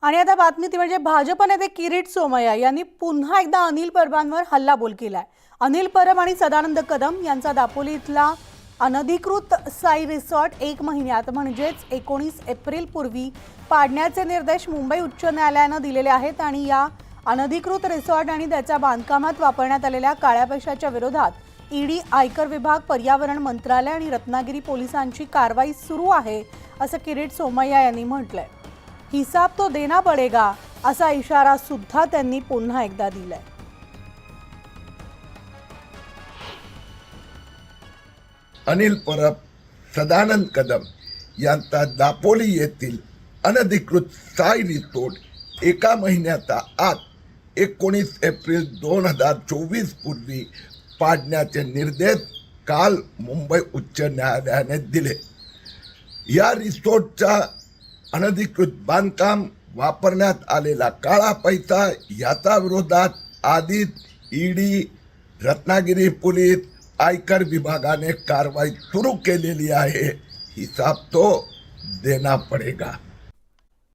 आणि आता बातमी ती म्हणजे भाजप नेते किरीट सोमय्या यांनी पुन्हा एकदा अनिल परबांवर हल्लाबोल केलाय। अनिल परब आणि सदानंद कदम यांचा दापोली इथला अनधिकृत साई रिसॉर्ट 1 महिन्यात म्हणजेच 19 एप्रिल पूर्वी पाडण्याचे निर्देश मुंबई उच्च न्यायालयाने दिलेले आहेत आणि या अनधिकृत रिसॉर्ट आणि त्याच्या बांधकामात वापरण्यात आलेल्या काळ्या पैशाच्या विरोधात ईडी, आयकर विभाग, पर्यावरण मंत्रालय आणि रत्नागिरी पोलिसांची कारवाई सुरू आहे असं किरीट सोमय्या यांनी म्हटलंय। हिसाब तो देना पडेगा असा इशारा सुद्धा त्यांनी पुन्हा एकदा दिलाय। अनिल परब, सदानंद कदम यांचा दापोली येथील अनधिकृत साई रिसॉर्ट 1 महिन्याचा आत 19 एप्रिल 2024 पूर्वी पाडण्याचे निर्देश काल मुंबई उच्च न्यायालयाने दिले। या रिसॉर्टचा अनधिकृत बांधकाम, वापरण्यात आलेला काळा पैसा याचा विरोधात आधीच ईडी, रत्नागिरी पोलीस, आयकर विभागाने कारवाई सुरू केलेली आहे। हिसाब तो देना पडेगा।